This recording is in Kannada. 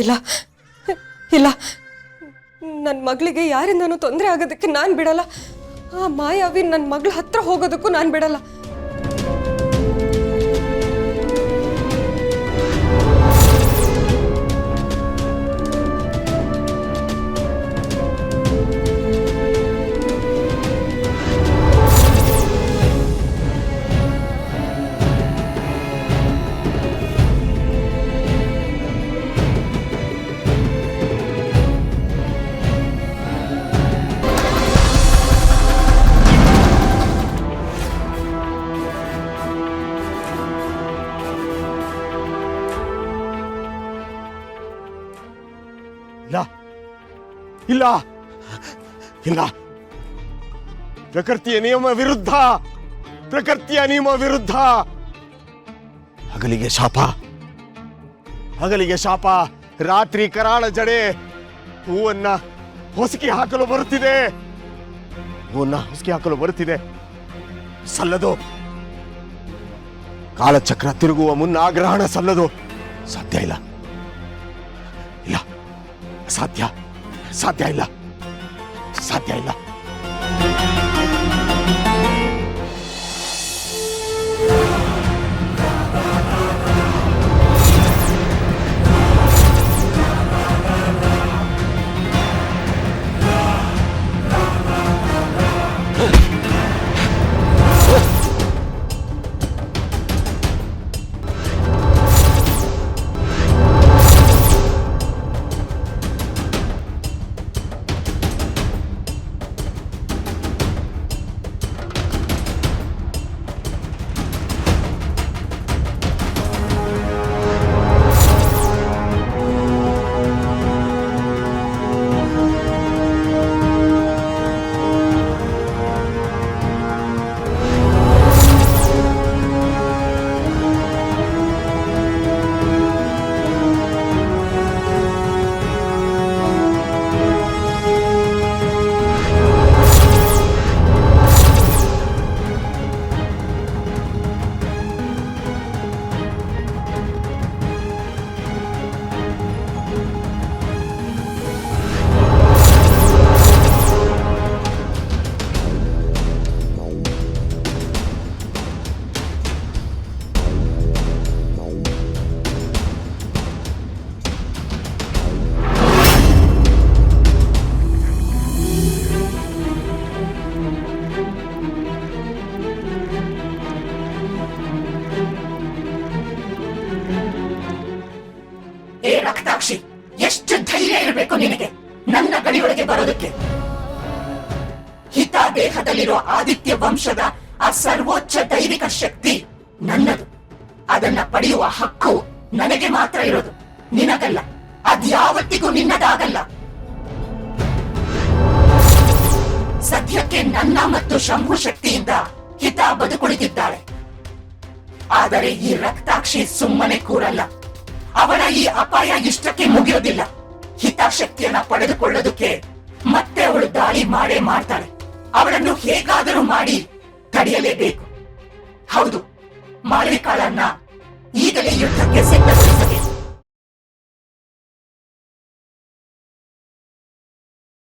ಇಲ್ಲ ಇಲ್ಲ, ನನ್ನ ಮಗಳಿಗೆ ಯಾರಿಂದನೂ ತೊಂದರೆ ಆಗೋದಕ್ಕೆ ನಾನು ಬಿಡಲ್ಲ. ಆ ಮಾಯಾವಿ ನನ್ನ ಮಗಳ ಹತ್ರ ಹೋಗೋದಕ್ಕೂ ನಾನು ಬಿಡಲ್ಲ. ಇಲ್ಲ ಇಲ್ಲ ಇಲ್ಲ, ಪ್ರಕೃತಿಯ ನಿಯಮ ವಿರುದ್ಧ, ಪ್ರಕೃತಿಯ ನಿಯಮ ವಿರುದ್ಧ. ಹಗಲಿಗೆ ಶಾಪ, ಹಗಲಿಗೆ ಶಾಪ, ರಾತ್ರಿ ಕರಾಳ ಜಡೆ. ಹೂವನ್ನ ಹೊಸಕಿ ಹಾಕಲು ಬರುತ್ತಿದೆ, ಹೂವನ್ನ ಹೊಸಕಿ ಹಾಕಲು ಬರುತ್ತಿದೆ. ಸಲ್ಲದು. ಕಾಲಚಕ್ರ ತಿರುಗುವ ಮುನ್ನ ಆಗ್ರಹಣ ಸಲ್ಲದು. ಸಾಧ್ಯ ಇಲ್ಲ, ಇಲ್ಲ, ಸಾಧ್ಯ ಸಾಧ್ಯ ಇಲ್ಲ, ಸಾಧ್ಯ ಇಲ್ಲ. ರಕ್ತಾಕ್ಷಿ, ಎಷ್ಟು ಧೈರ್ಯ ಇರಬೇಕು ನಿನಗೆ ನನ್ನ ಗಡಿಯೊಳಗೆ ಬರೋದಕ್ಕೆ? ಹಿತ ದೇಹದಲ್ಲಿರೋ ಆದಿತ್ಯ ವಂಶದ ಆ ಸರ್ವೋಚ್ಚ ದೈವಿಕ ಶಕ್ತಿ ನನ್ನದು. ಅದನ್ನ ಪಡೆಯುವ ಹಕ್ಕು ನನಗೆ ಮಾತ್ರ ಇರೋದು, ನಿನಗಲ್ಲ. ಅದ್ಯಾವತ್ತಿಗೂ ನಿನ್ನದಾಗಲ್ಲ. ಸದ್ಯಕ್ಕೆ ನನ್ನ ಮತ್ತು ಶಂಭು ಶಕ್ತಿಯಿಂದ ಹಿತ ಬದುಕುಳಿದಿದ್ದಾಳೆ. ಆದರೆ ಈ ರಕ್ತಾಕ್ಷಿ ಸುಮ್ಮನೆ ಕೂರಲ್ಲ. ಅವಳ ಈ ಅಪಾಯ ಇಷ್ಟಕ್ಕೆ ಮುಗಿಯೋದಿಲ್ಲ. ಹಿತಾಶಕ್ತಿಯನ್ನ ಪಡೆದುಕೊಳ್ಳೋದಕ್ಕೆ ಮತ್ತೆ ಅವಳು ದಾಳಿ ಮಾಡೇ ಮಾಡ್ತಾಳೆ. ಅವಳನ್ನು ಹೇಗಾದರೂ ಮಾಡಿ ತಡೆಯಲೇಬೇಕು. ಹೌದು, ಮಾಳಿಕಾಳನ್ನ ಈಗಲೇ ಯುದ್ಧಕ್ಕೆ ಸಿದ್ಧತೆ